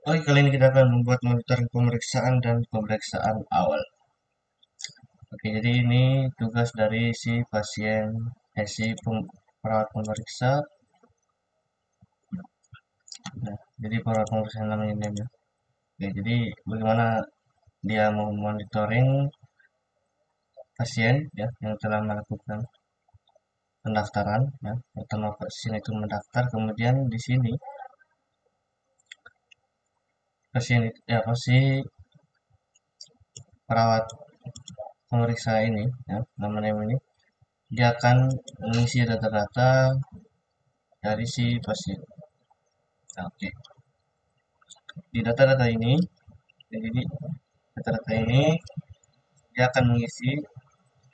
Oke, kali ini kita akan membuat monitoring pemeriksaan dan pemeriksaan awal. Oke, jadi ini tugas dari si pasien, perawat pemeriksa. Nah, jadi perawat pemeriksa namanya ini ya. Oke, jadi bagaimana dia mau monitoring pasien ya yang telah melakukan pendaftaran ya. Pertama pasien itu mendaftar, kemudian di sini pasien ya pasti perawat pemeriksa ini ya namanya ini dia akan mengisi data-data dari si pasien. Nah, oke, di data-data ini, jadi di data-data ini dia akan mengisi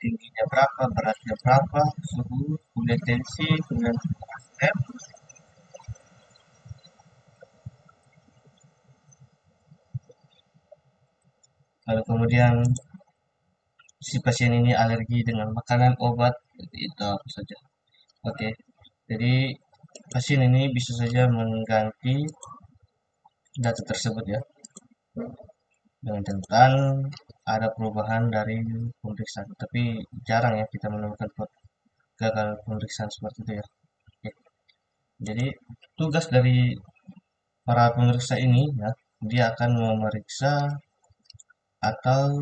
tingginya berapa, beratnya berapa, suhu, kemudian tensi, kemudian step. Lalu kemudian si pasien ini alergi dengan makanan, obat, itu apa saja. Oke, jadi pasien ini bisa saja mengganti data tersebut ya dengan catatan ada perubahan dari pemeriksaan. Tapi jarang ya kita menemukan gagal pemeriksaan seperti itu ya. Oke. Jadi tugas dari para pemeriksa ini ya, dia akan memeriksa atau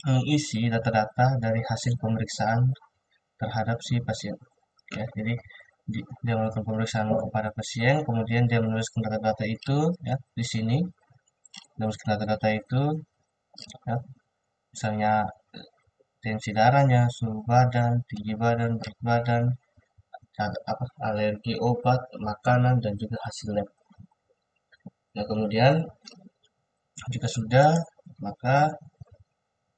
mengisi data-data dari hasil pemeriksaan terhadap si pasien. Ya, jadi dia melakukan pemeriksaan kepada pasien, kemudian dia menuliskan data-data itu ya di sini, dia menuliskan data-data itu ya, misalnya tensi darahnya, suhu badan, tinggi badan, berat badan, apa alergi obat, makanan dan juga hasil lab. Nah, kemudian jika sudah, maka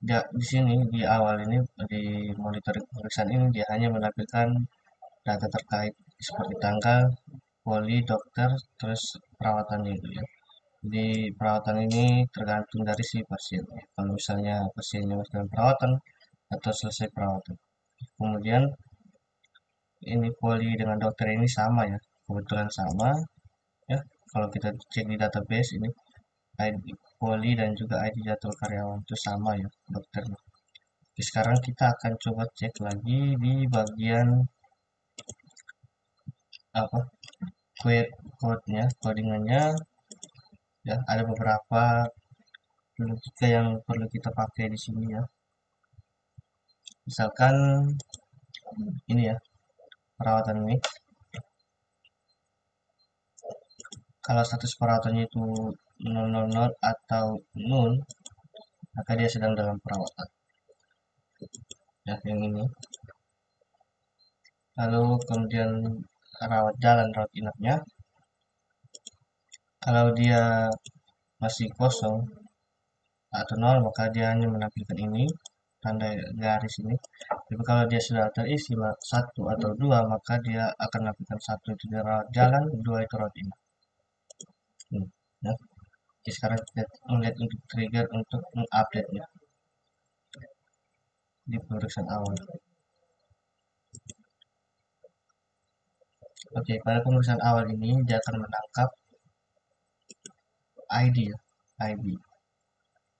di sini di awal ini di monitoring pemeriksaan ini dia hanya menampilkan data terkait seperti tanggal, poli, dokter, terus perawatannya itu ya. Jadi perawatan ini tergantung dari si pasien. Kalau misalnya pasiennya masih dalam perawatan atau selesai perawatan. Kemudian ini poli dengan dokter ini sama ya, kebetulan sama ya. Kalau kita cek di database ini ID poli dan juga ID jadwal karyawan itu sama ya dokternya. Oke, sekarang kita akan coba cek lagi di bagian apa code-nya, codingannya ya. Ada beberapa logika yang perlu kita pakai di sini ya. Misalkan ini ya perawatan ini. Kalau status perawatannya itu 000 atau 0, maka dia sedang dalam perawatan. Ya, yang ini. Lalu kemudian rawat jalan, rawat inapnya. Kalau dia masih kosong atau 0, maka dia hanya menampilkan ini, tanda garis ini. Tapi kalau dia sudah terisi satu atau dua, maka dia akan menampilkan satu itu rawat jalan, dua itu rawat inap. Ya. Oke, sekarang kita melihat untuk trigger untuk mengupdate ya di pemeriksaan awal. Oke, pada pemeriksaan awal ini dia akan menangkap ID ya, ID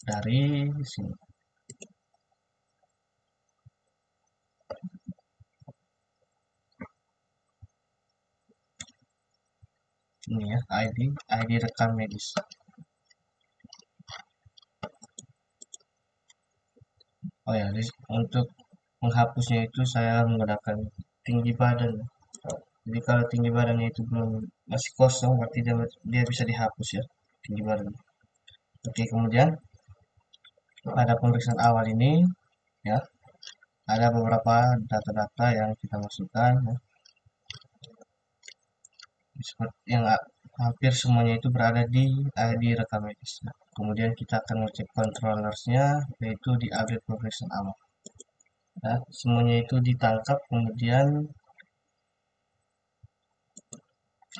dari sini. Ini ya, ID rekam medis. Oh ya, untuk menghapusnya itu saya menggunakan tinggi badan. Jadi kalau tinggi badannya itu belum masih kosong, berarti dia bisa dihapus ya, tinggi badan. Oke, kemudian pada pemeriksaan awal ini ya, ada beberapa data-data yang kita masukkan ya. Seperti yang hampir semuanya itu berada di ID rekam medis. Nah, kemudian kita akan ngecek controllersnya yaitu di update pemeriksaan awal. Ya, semuanya itu ditangkap kemudian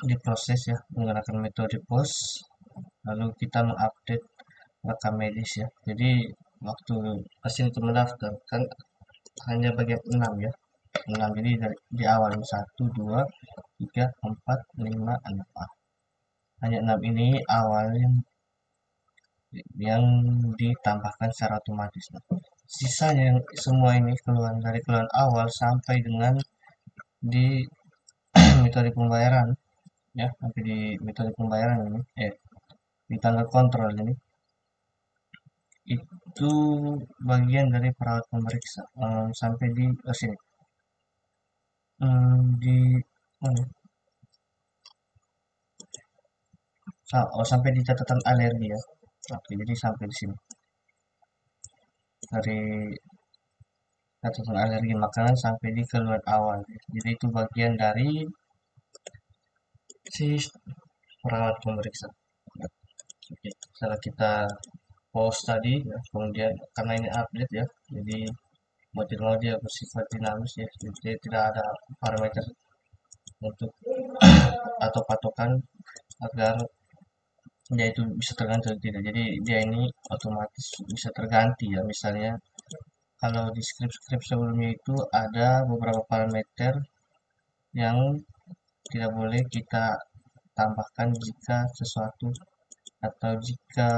diproses ya menggunakan metode post. Lalu kita mengupdate rekam medis ya. Jadi waktu pasien itu mendaftar kan hanya bagian 6 ya. 6 jadi di awal 1, 2, 3, 4, 5, 6. hanya 6 ini awal yang ditambahkan secara otomatis. Nah, sisanya semua ini keluhan dari keluhan awal sampai dengan di metode pembayaran, ya sampai di metode pembayaran ini, di tanggal kontrol ini, itu bagian dari perawat pemeriksa. Sampai di sini. Di mana? Oh, sampai di catatan alergi ya. Oke, jadi sampai di sini. Dari catatan alergi makanan sampai di keluhan awal. Jadi itu bagian dari si perawat pemeriksa. Oke, setelah kita pause tadi, ya, kemudian karena ini update ya, jadi mau tidak mau dia bersifat dinamis ya, jadi tidak ada parameter untuk atau patokan agar dia itu bisa terganti atau tidak. Jadi dia ini otomatis bisa terganti ya. Misalnya kalau di script-script sebelumnya itu ada beberapa parameter yang tidak boleh kita tambahkan jika sesuatu atau jika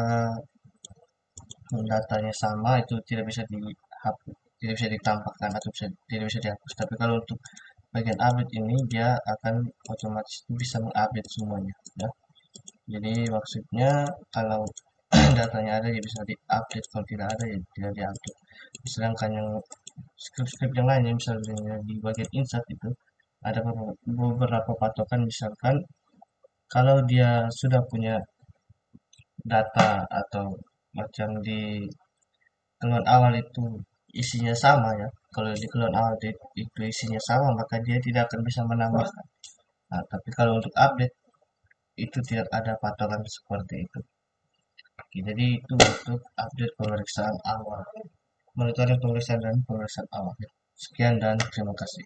datanya sama itu tidak bisa dihapus, tidak bisa ditambahkan atau tidak bisa dihapus. Tapi kalau untuk bagian update ini dia akan otomatis bisa mengupdate semuanya ya. Jadi maksudnya kalau datanya ada ya bisa diupdate, kalau tidak ada ya tidak diupdate. Sedangkan yang script-script yang lainnya misalnya di bagian insert itu ada beberapa patokan, misalkan kalau dia sudah punya data atau macam di keluhan awal itu isinya sama ya, kalau di keluhan awal itu isinya sama maka dia tidak akan bisa menambahkan. Nah, tapi kalau untuk update itu tidak ada patokan seperti itu. Oke, jadi itu untuk update pemeriksaan awal, monitoring pemeriksaan dan pemeriksaan awal. Sekian dan terima kasih.